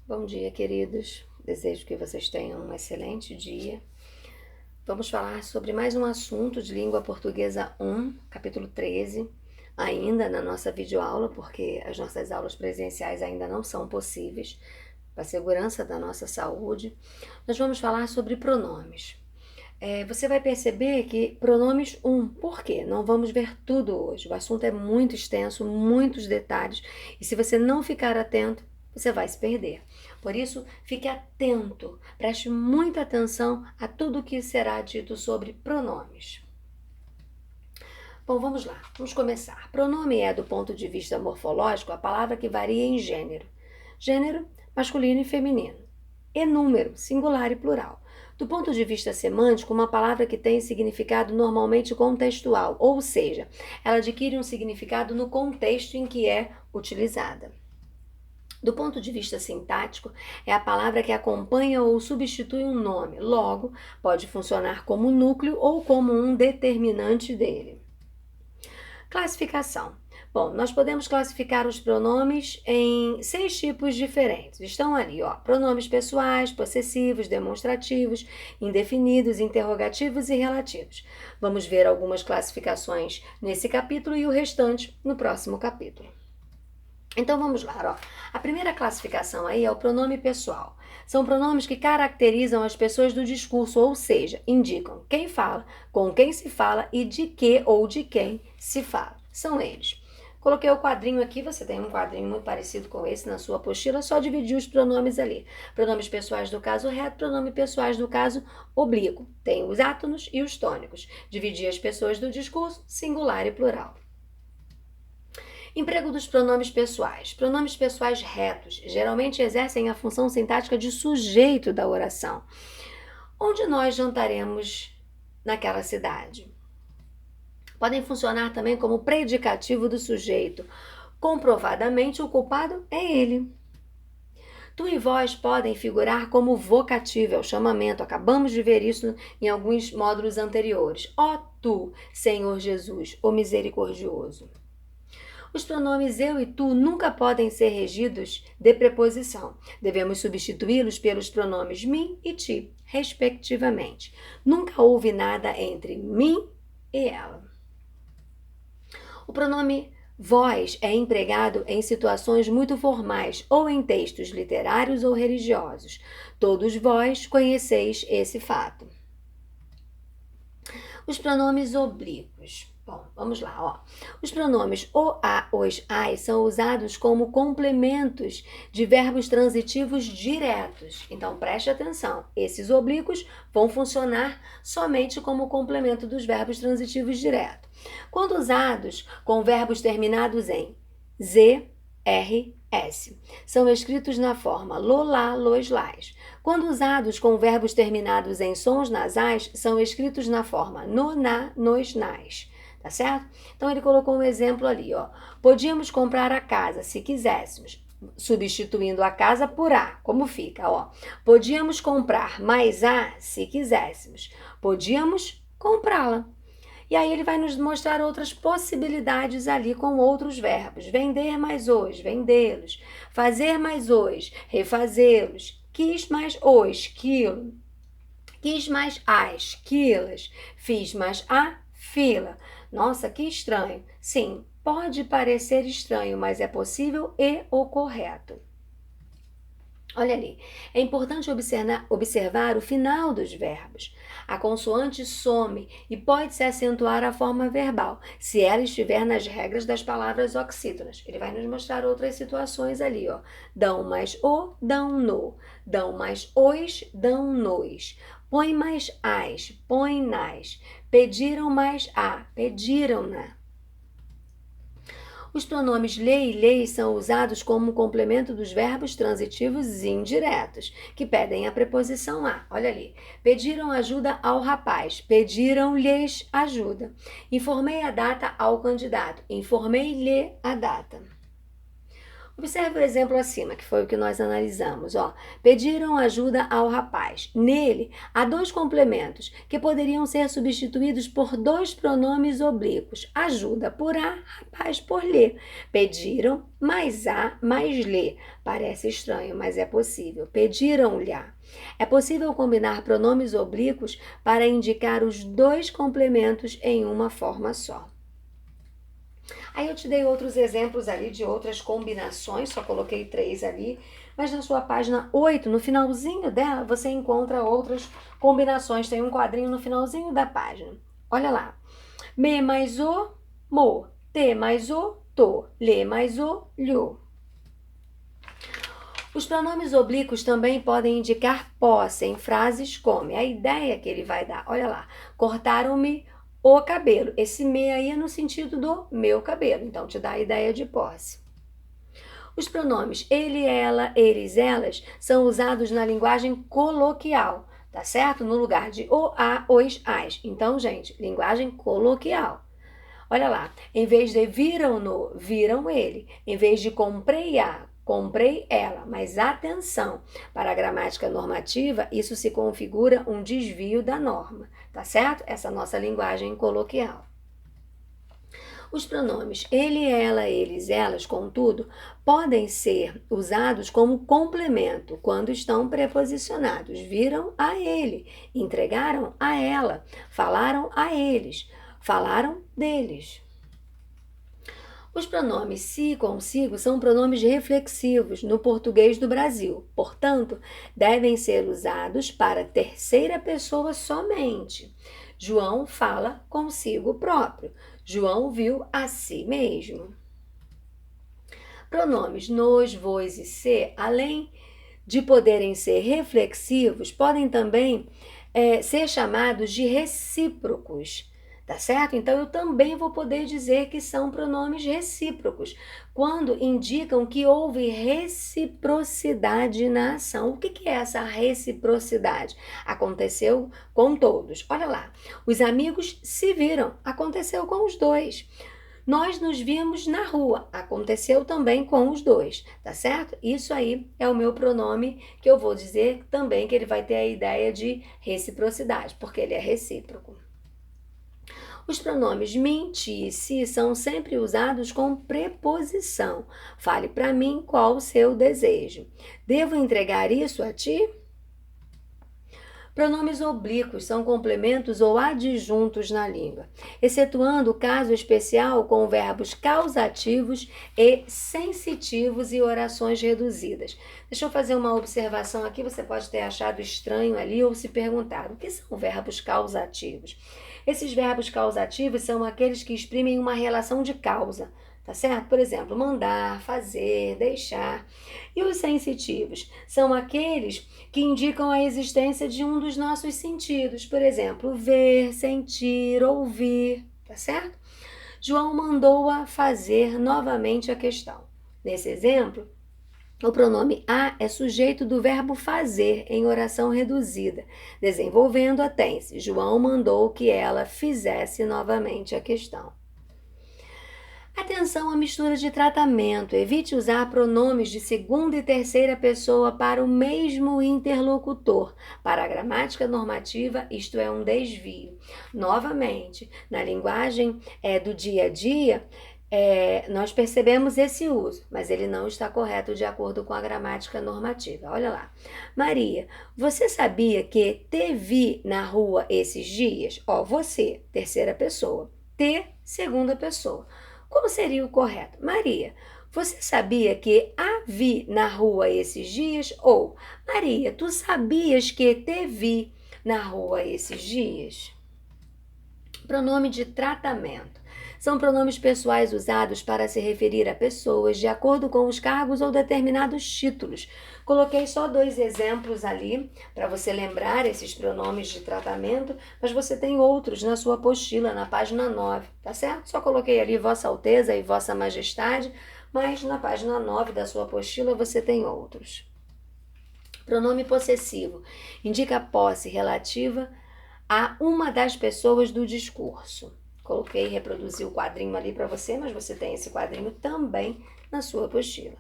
Bom dia, queridos. Desejo que vocês tenham um excelente dia. Vamos falar sobre mais um assunto de língua portuguesa 1, capítulo 13, ainda na nossa videoaula, porque as nossas aulas presenciais ainda não são possíveis, para a segurança da nossa saúde. Nós vamos falar sobre pronomes. Você vai perceber que pronomes por quê? Não vamos ver tudo hoje. O assunto é muito extenso, muitos detalhes, e se você não ficar atento, você vai se perder. Por isso, fique atento, preste muita atenção a tudo que será dito sobre pronomes. Bom, vamos lá, vamos começar. Pronome é, do ponto de vista morfológico, a palavra que varia em gênero. Gênero, masculino e feminino. E número, singular e plural. Do ponto de vista semântico, uma palavra que tem significado normalmente contextual, ou seja, ela adquire um significado no contexto em que é utilizada. Do ponto de vista sintático, é a palavra que acompanha ou substitui um nome, logo, pode funcionar como núcleo ou como um determinante dele. Classificação. Bom, nós podemos classificar os pronomes em 6 tipos diferentes. Estão ali, ó, pronomes pessoais, possessivos, demonstrativos, indefinidos, interrogativos e relativos. Vamos ver algumas classificações nesse capítulo e o restante no próximo capítulo. Então vamos lá, ó. A primeira classificação aí é o pronome pessoal. São pronomes que caracterizam as pessoas do discurso, ou seja, indicam quem fala, com quem se fala e de que ou de quem se fala. São eles. Coloquei o quadrinho aqui, você tem um quadrinho muito parecido com esse na sua apostila, só dividir os pronomes ali. Pronomes pessoais do caso reto, pronomes pessoais do caso oblíquo. Tem os átonos e os tônicos. Dividir as pessoas do discurso, singular e plural. Emprego dos pronomes pessoais. Pronomes pessoais retos geralmente exercem a função sintática de sujeito da oração. Onde nós jantaremos naquela cidade? Podem funcionar também como predicativo do sujeito. Comprovadamente, o culpado é ele. Tu e vós podem figurar como vocativo, é o chamamento. Acabamos de ver isso em alguns módulos anteriores. Ó tu, Senhor Jesus, o misericordioso. Os pronomes eu e tu nunca podem ser regidos de preposição. Devemos substituí-los pelos pronomes mim e ti, respectivamente. Nunca houve nada entre mim e ela. O pronome vós é empregado em situações muito formais ou em textos literários ou religiosos. Todos vós conheceis esse fato. Os pronomes oblíquos. Bom, vamos lá, ó. Os pronomes o, a, os, as são usados como complementos de verbos transitivos diretos. Então, preste atenção. Esses oblíquos vão funcionar somente como complemento dos verbos transitivos diretos. Quando usados com verbos terminados em z, r, s, são escritos na forma lo, lá, los, las. Quando usados com verbos terminados em sons nasais, são escritos na forma no, na, nos, nas. Tá certo? Então ele colocou um exemplo ali, ó. Podíamos comprar a casa se quiséssemos, substituindo a casa por a. Como fica, ó? Podíamos comprar mais a se quiséssemos. Podíamos comprá-la. E aí ele vai nos mostrar outras possibilidades ali com outros verbos. Vender mais hoje, vendê-los. Fazer mais hoje, refazê-los. Quis mais hoje, quilo. Quis mais as, quilas. Fiz mais a, fila. Nossa, que estranho. Sim, pode parecer estranho, mas é possível e o correto. Olha ali, é importante observar o final dos verbos. A consoante some e pode-se acentuar a forma verbal, se ela estiver nas regras das palavras oxítonas. Ele vai nos mostrar outras situações ali, ó. Dão mais o, dão no. Dão mais os, dão nos. Põe mais as, põe nas. Pediram mais a, pediram na. Os pronomes lhe e lei são usados como complemento dos verbos transitivos indiretos, que pedem a preposição a. Olha ali. Pediram ajuda ao rapaz. Pediram-lhes ajuda. Informei a data ao candidato. Informei-lhe a data. Observe o exemplo acima, que foi o que nós analisamos. Ó. Pediram ajuda ao rapaz. Nele, há dois complementos que poderiam ser substituídos por dois pronomes oblíquos. Ajuda por a, rapaz por lhe. Pediram mais a, mais lhe. Parece estranho, mas é possível. Pediram-lhe a. É possível combinar pronomes oblíquos para indicar os dois complementos em uma forma só. Aí eu te dei outros exemplos ali de outras combinações, só coloquei 3 ali, mas na sua página 8, no finalzinho dela, você encontra outras combinações. Tem um quadrinho no finalzinho da página. Olha lá. Me mais o, mo. Te mais o, to. Le mais o, lho. Os pronomes oblíquos também podem indicar posse em frases como a ideia que ele vai dar. Olha lá. Cortaram-me o cabelo. Esse me aí é no sentido do meu cabelo, então te dá a ideia de posse. Os pronomes ele, ela, eles, elas são usados na linguagem coloquial, tá certo? No lugar de o, a, os, as. Então, gente, linguagem coloquial. Olha lá, em vez de viram-no, viram ele. Em vez de comprei a, comprei ela. Mas atenção, para a gramática normativa, isso se configura um desvio da norma, tá certo? Essa nossa linguagem coloquial. Os pronomes ele, ela, eles, elas, contudo, podem ser usados como complemento quando estão preposicionados. Viram a ele, entregaram a ela, falaram a eles, falaram deles. Os pronomes se e consigo são pronomes reflexivos no português do Brasil, portanto, devem ser usados para terceira pessoa somente. João fala consigo próprio. João viu a si mesmo. Pronomes nos, vos e se, além de poderem ser reflexivos, podem também ser chamados de recíprocos. Tá certo? Então, eu também vou poder dizer que são pronomes recíprocos, quando indicam que houve reciprocidade na ação. O que é essa reciprocidade? Aconteceu com todos. Olha lá, os amigos se viram, aconteceu com os dois. Nós nos vimos na rua, aconteceu também com os dois, tá certo? Isso aí é o meu pronome que eu vou dizer também que ele vai ter a ideia de reciprocidade, porque ele é recíproco. Os pronomes me, ti e si são sempre usados com preposição. Fale para mim qual o seu desejo. Devo entregar isso a ti? Pronomes oblíquos são complementos ou adjuntos na língua, excetuando o caso especial com verbos causativos e sensitivos e orações reduzidas. Deixa eu fazer uma observação aqui, você pode ter achado estranho ali ou se perguntado, o que são verbos causativos? Esses verbos causativos são aqueles que exprimem uma relação de causa, tá certo? Por exemplo, mandar, fazer, deixar. E os sensitivos são aqueles que indicam a existência de um dos nossos sentidos. Por exemplo, ver, sentir, ouvir, tá certo? João mandou-a fazer novamente a questão. Nesse exemplo, o pronome a é sujeito do verbo fazer em oração reduzida, desenvolvendo a tense. João mandou que ela fizesse novamente a questão. Atenção à mistura de tratamento. Evite usar pronomes de segunda e terceira pessoa para o mesmo interlocutor. Para a gramática normativa, isto é um desvio. Novamente, na linguagem do dia a dia, nós percebemos esse uso, mas ele não está correto de acordo com a gramática normativa. Olha lá. Maria, você sabia que te vi na rua esses dias? Você, terceira pessoa. Te, segunda pessoa. Como seria o correto? Maria, você sabia que a vi na rua esses dias? Ou, Maria, tu sabias que te vi na rua esses dias? Pronome de tratamento. São pronomes pessoais usados para se referir a pessoas de acordo com os cargos ou determinados títulos. Coloquei só 2 exemplos ali para você lembrar esses pronomes de tratamento, mas você tem outros na sua apostila, na página 9, tá certo? Só coloquei ali Vossa Alteza e Vossa Majestade, mas na página 9 da sua apostila você tem outros. Pronome possessivo indica posse relativa a uma das pessoas do discurso. Coloquei e reproduzi o quadrinho ali para você, mas você tem esse quadrinho também na sua apostila.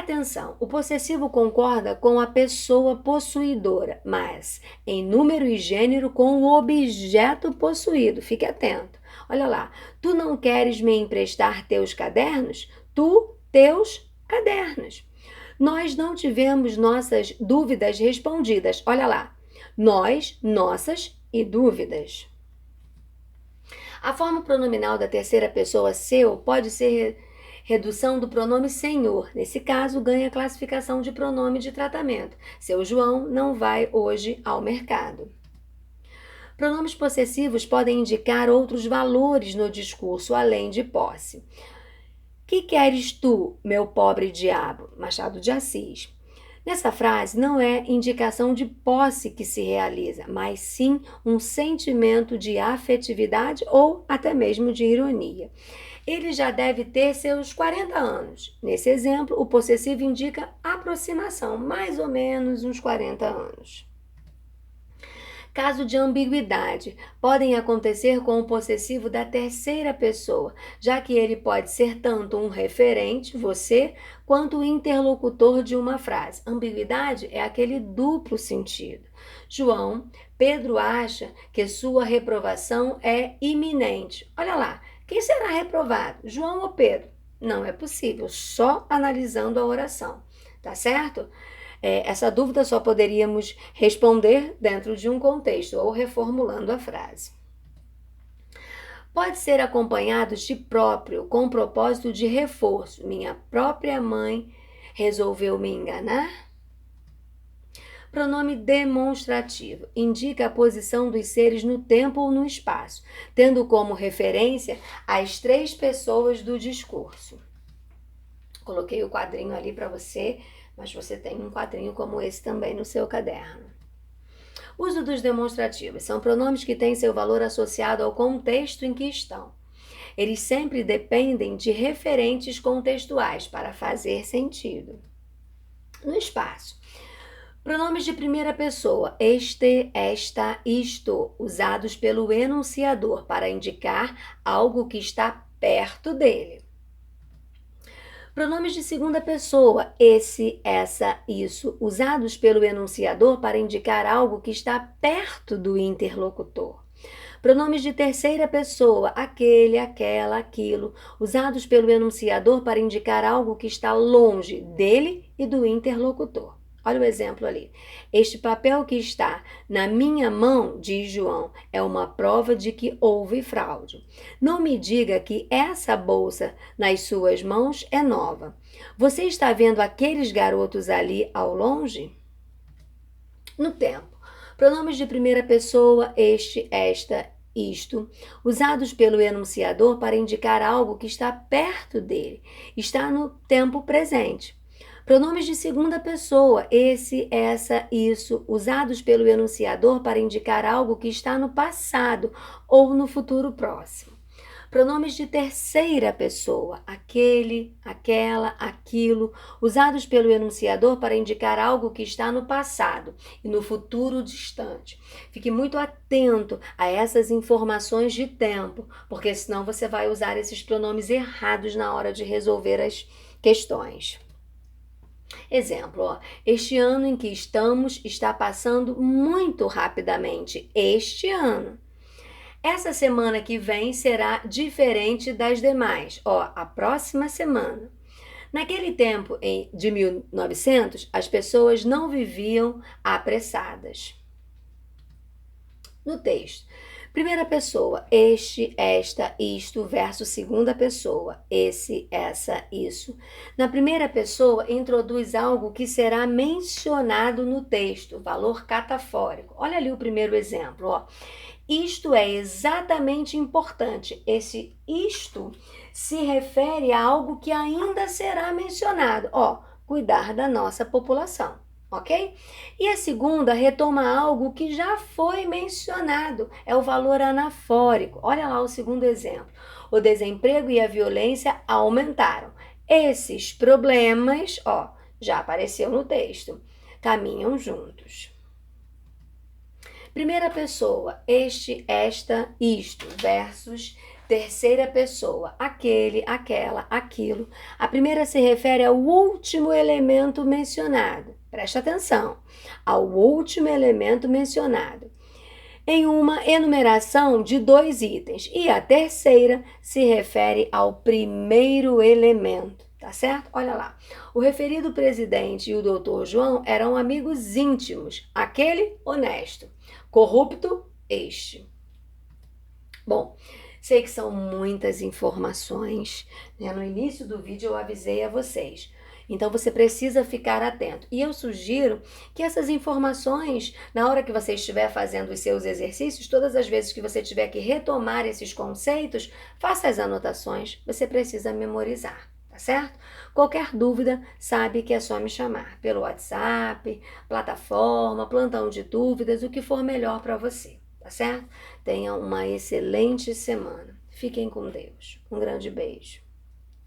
Atenção, o possessivo concorda com a pessoa possuidora, mas em número e gênero com o objeto possuído. Fique atento. Olha lá, tu não queres me emprestar teus cadernos? Tu, teus cadernos. Nós não tivemos nossas dúvidas respondidas. Olha lá, nós, nossas e dúvidas. A forma pronominal da terceira pessoa seu pode ser redução do pronome senhor. Nesse caso, ganha classificação de pronome de tratamento. Seu João não vai hoje ao mercado. Pronomes possessivos podem indicar outros valores no discurso, além de posse. Que queres tu, meu pobre diabo? Machado de Assis. Nessa frase não é indicação de posse que se realiza, mas sim um sentimento de afetividade ou até mesmo de ironia. Ele já deve ter seus 40 anos. Nesse exemplo, o possessivo indica aproximação, mais ou menos uns 40 anos. Caso de ambiguidade, podem acontecer com o possessivo da terceira pessoa, já que ele pode ser tanto um referente, você, quanto o interlocutor de uma frase. Ambiguidade é aquele duplo sentido. João, Pedro acha que sua reprovação é iminente. Olha lá, quem será reprovado? João ou Pedro? Não é possível, só analisando a oração, tá certo? Essa dúvida só poderíamos responder dentro de um contexto ou reformulando a frase. Pode ser acompanhado de próprio, com propósito de reforço. Minha própria mãe resolveu me enganar? Pronome demonstrativo indica a posição dos seres no tempo ou no espaço, tendo como referência as três pessoas do discurso. Coloquei o quadrinho ali para você, mas você tem um quadrinho como esse também no seu caderno. Uso dos demonstrativos. São pronomes que têm seu valor associado ao contexto em que estão. Eles sempre dependem de referentes contextuais para fazer sentido. No espaço. Pronomes de primeira pessoa, este, esta, isto, usados pelo enunciador para indicar algo que está perto dele. Pronomes de segunda pessoa, esse, essa, isso, usados pelo enunciador para indicar algo que está perto do interlocutor. Pronomes de terceira pessoa, aquele, aquela, aquilo, usados pelo enunciador para indicar algo que está longe dele e do interlocutor. Olha o exemplo ali. Este papel que está na minha mão, diz João, é uma prova de que houve fraude. Não me diga que essa bolsa nas suas mãos é nova. Você está vendo aqueles garotos ali ao longe? No tempo. Pronomes de primeira pessoa, este, esta, isto, usados pelo enunciador para indicar algo que está perto dele. Está no tempo presente. Pronomes de segunda pessoa, esse, essa, isso, usados pelo enunciador para indicar algo que está no passado ou no futuro próximo. Pronomes de terceira pessoa, aquele, aquela, aquilo, usados pelo enunciador para indicar algo que está no passado e no futuro distante. Fique muito atento a essas informações de tempo, porque senão você vai usar esses pronomes errados na hora de resolver as questões. Exemplo, este ano em que estamos está passando muito rapidamente. Este ano. Essa semana que vem será diferente das demais. A próxima semana. Naquele tempo de 1900, as pessoas não viviam apressadas. No texto. Primeira pessoa, este, esta, isto, versus segunda pessoa, esse, essa, isso. Na primeira pessoa, introduz algo que será mencionado no texto, valor catafórico. Olha ali o primeiro exemplo, Isto é exatamente importante. Esse isto se refere a algo que ainda será mencionado. Cuidar da nossa população. Ok? E a segunda retoma algo que já foi mencionado, é o valor anafórico. Olha lá o segundo exemplo. O desemprego e a violência aumentaram. Esses problemas, já apareceu no texto, caminham juntos. Primeira pessoa, este, esta, isto, versus Terceira pessoa, aquele, aquela, aquilo. A primeira se refere ao último elemento mencionado. Preste atenção, ao último elemento mencionado em uma enumeração de 2 itens. E a terceira se refere ao primeiro elemento, tá certo? Olha lá. O referido presidente e o doutor João eram amigos íntimos. Aquele, honesto. Corrupto, este. Bom, sei que são muitas informações, né? No início do vídeo eu avisei a vocês. Então você precisa ficar atento. E eu sugiro que essas informações, na hora que você estiver fazendo os seus exercícios, todas as vezes que você tiver que retomar esses conceitos, faça as anotações, você precisa memorizar, tá certo? Qualquer dúvida, sabe que é só me chamar pelo WhatsApp, plataforma, plantão de dúvidas, o que for melhor para você, tá certo? Tenha uma excelente semana. Fiquem com Deus. Um grande beijo.